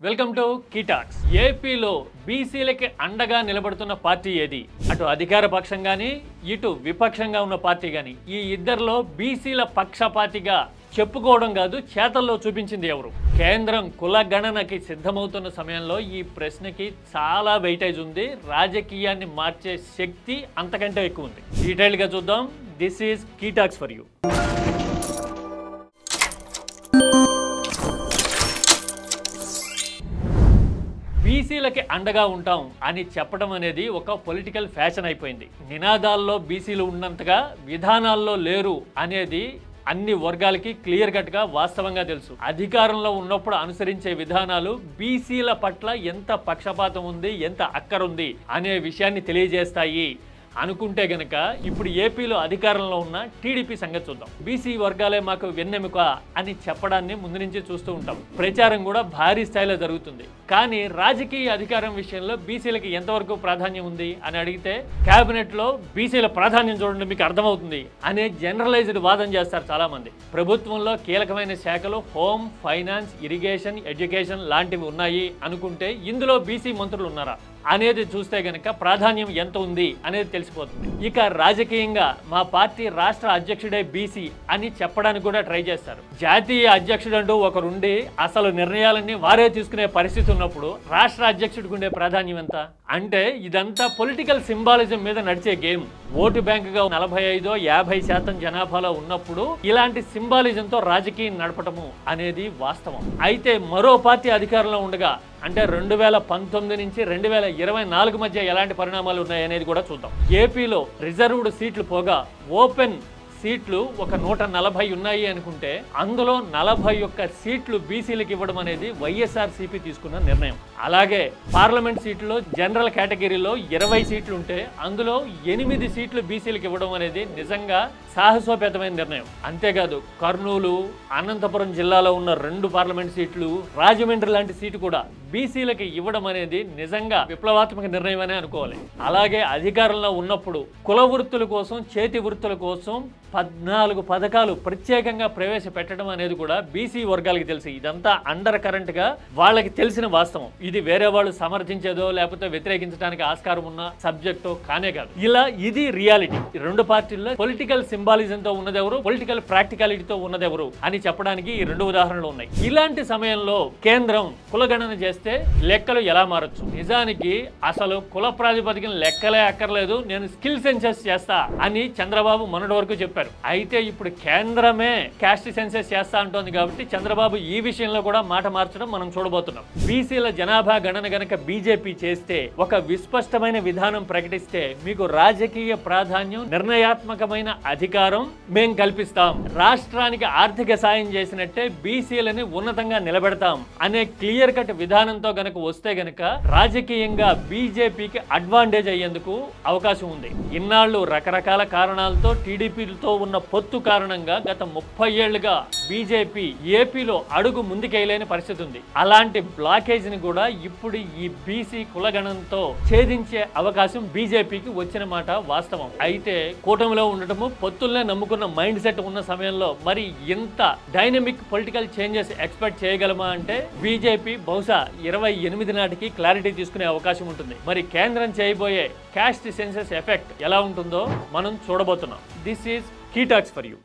Welcome to కీటాక్స్. ఏపీలో బీసీలకి అండగా నిలబడుతున్న పార్టీ ఏది? అటు అధికార పక్షం గానీ ఇటు విపక్షంగా ఉన్న పార్టీ గానీ ఈ ఇద్దరిలో బీసీల పక్షపాతిగా చెప్పుకోవడం కాదు, చేతల్లో చూపించింది ఎవరు? కేంద్రం కుల గణనకి సిద్ధమవుతున్న సమయంలో ఈ ప్రశ్నకి చాలా వెయిటేజ్ ఉంది. రాజకీయాన్ని మార్చే శక్తి అంతకంటే ఎక్కువ ఉంది. డీటెయిల్గా చూద్దాం. This is Key Talks for you. బీసీలకి అండగా ఉంటాం అని చెప్పడం అనేది ఒక పొలిటికల్ ఫ్యాషన్ అయిపోయింది. నినాదాల్లో బీసీలు ఉన్నంతగా విధానాల్లో లేరు అనేది అన్ని వర్గాలకి క్లియర్ కట్గా వాస్తవంగా తెలుసు. అధికారంలో ఉన్నప్పుడు అనుసరించే విధానాలు బీసీల పట్ల ఎంత పక్షపాతం ఉంది, ఎంత అక్కరుంది అనే విషయాన్ని తెలియజేస్తాయి అనుకుంటే గనక ఇప్పుడు ఏపీలో అధికారంలో ఉన్న టీడీపీ సంగతి చూద్దాం. బీసీ వర్గాలే మాకు వెన్నెముక అని చెప్పడాన్ని ముందు నుంచి చూస్తూ ఉంటాం. ప్రచారం కూడా భారీ స్థాయిలో జరుగుతుంది. కానీ రాజకీయ అధికారం విషయంలో బీసీలకి ఎంతవరకు ప్రాధాన్యం ఉంది అని అడిగితే క్యాబినెట్లో బీసీల ప్రాధాన్యం చూడండి మీకు అర్థమవుతుంది అనే జనరలైజ్డ్ వాదన చేస్తారు చాలా మంది. ప్రభుత్వంలో కీలకమైన శాఖలు హోమ్, ఫైనాన్స్, ఇరిగేషన్, ఎడ్యుకేషన్ లాంటివి ఉన్నాయి అనుకుంటే ఇందులో బీసీ మంత్రులు ఉన్నారా అనేది చూస్తే గనక ప్రాధాన్యం ఎంత ఉంది అనేది తెలిసిపోతుంది. ఇక రాజకీయంగా మా పార్టీ రాష్ట్ర అధ్యక్షుడే బీసీ అని చెప్పడానికి కూడా ట్రై చేస్తారు. జాతీయ అధ్యక్షుడు అంటూ ఒకరుండి అసలు నిర్ణయాలన్నీ వారే తీసుకునే పరిస్థితి ఉన్నప్పుడు రాష్ట్ర అధ్యక్షుడికి ఉండే ప్రాధాన్యం ఎంత? అంటే ఇదంతా పొలిటికల్ సింబాలిజం మీద నడిచే గేమ్. ఓటు బ్యాంకుగా 45-50% జనాభాలో ఉన్నప్పుడు ఇలాంటి సింబాలిజంతో రాజకీయం నడపటము అనేది వాస్తవం. అయితే మరో పార్టీ అధికారంలో ఉండగా అంటే 2019 నుంచి 2024 మధ్య ఎలాంటి పరిణామాలు ఉన్నాయనేది కూడా చూద్దాం. ఏపీలో రిజర్వ్డ్ సీట్లు పోగా ఓపెన్ సీట్లు ఒక 140 ఉన్నాయి అనుకుంటే అందులో 41 సీట్లు బీసీలకు ఇవ్వడం అనేది వైఎస్ఆర్సీపీ తీసుకున్న నిర్ణయం. అలాగే పార్లమెంట్ సీట్లో జనరల్ కేటగిరీలో 20 సీట్లు ఉంటే అందులో 8 సీట్లు బీసీలకు ఇవ్వడం అనేది నిజంగా సాహసోపేతమైన నిర్ణయం. అంతేకాదు కర్నూలు, అనంతపురం జిల్లాలో ఉన్న 2 పార్లమెంట్ సీట్లు, రాజమండ్రి లాంటి సీటు కూడా బీసీలకి ఇవ్వడం అనేది నిజంగా విప్లవాత్మక నిర్ణయం అనే అనుకోవాలి. అలాగే అధికారంలో ఉన్నప్పుడు కుల వృత్తుల కోసం, చేతి వృత్తుల కోసం 14 పథకాలు ప్రత్యేకంగా ప్రవేశపెట్టడం అనేది కూడా బీసీ వర్గాలకి తెలిసి ఇదంతా అండర్ కరెంట్ గా వాళ్ళకి తెలిసిన వాస్తవం. ఇది వేరే వాళ్ళు సమర్థించేదో లేకపోతే వ్యతిరేకించడానికి ఆస్కారం ఉన్న సబ్జెక్టో కానే కాదు. ఇది రియాలిటీ. 2 పార్టీల్లో పొలిటికల్ సింబాలిజంతో ఉన్నదెవరు, పొలిటికల్ ప్రాక్టికాలిటీతో ఉన్నదెవరు అని చెప్పడానికి ఈ 2 ఉదాహరణలు ఉన్నాయి. ఇలాంటి సమయంలో కేంద్రం కులగణన చేస్తే లెక్కలు ఎలా మారచ్చు? నిజానికి అసలు కుల ప్రాతిపదికన లెక్కలే అక్కర్లేదు, నేను స్కిల్ సెన్సెస్ చేస్తా అని చంద్రబాబు మొన్నటి వరకు చెప్పారు. అయితే ఇప్పుడు కేంద్రమే క్యాస్ట్ సెన్సెస్ చేస్తా అంటోంది కాబట్టి చంద్రబాబు ఈ విషయంలో కూడా మాట మార్చడం మనం చూడబోతున్నాం. బీసీల జనాభా గణన గనక బీజేపీ చేస్తే, ఒక విస్పష్టమైన విధానం ప్రకటిస్తే మీకు రాజకీయ ప్రాధాన్యం, నిర్ణయాత్మకమైన అధికారం మేం కల్పిస్తాం, రాష్ట్రానికి ఆర్థిక సాయం చేసినట్టే బీసీలని ఉన్నతంగా నిలబెడతాం అనే క్లియర్ కట్ విధానంతో గనక వస్తే గనక రాజకీయంగా బీజేపీకి అడ్వాంటేజ్ అయ్యేందుకు అవకాశం ఉంది. ఇన్నాళ్లు రకరకాల కారణాలతో టీడీపీతో ఉన్న పొత్తు కారణంగా గత 30 ఏళ్లుగా బీజేపీ ఏపీలో అడుగు ముందుకేయలేని పరిస్థితి ఉంది. అలాంటి బ్లాకేజ్ ని కూడా ఇప్పుడు ఈ బీసీ కులగణంతో ఛేదించే అవకాశం బీజేపీకి వచ్చిన మాట వాస్తవం. అయితే కూటమిలో ఉండటము, పొత్తుల్నే నమ్ముకున్న మైండ్ సెట్ ఉన్న సమయంలో మరి ఇంత డైనమిక్ పొలిటికల్ చేంజెస్ ఎక్స్పెక్ట్ చేయగలమా అంటే బీజేపీ బహుశా 28 నాటికి క్లారిటీ తీసుకునే అవకాశం ఉంటుంది. మరి కేంద్రం చేయబోయే క్యాస్ట్ సెన్సస్ ఎఫెక్ట్ ఎలా ఉంటుందో మనం చూడబోతున్నాం. This is Key Talks for you.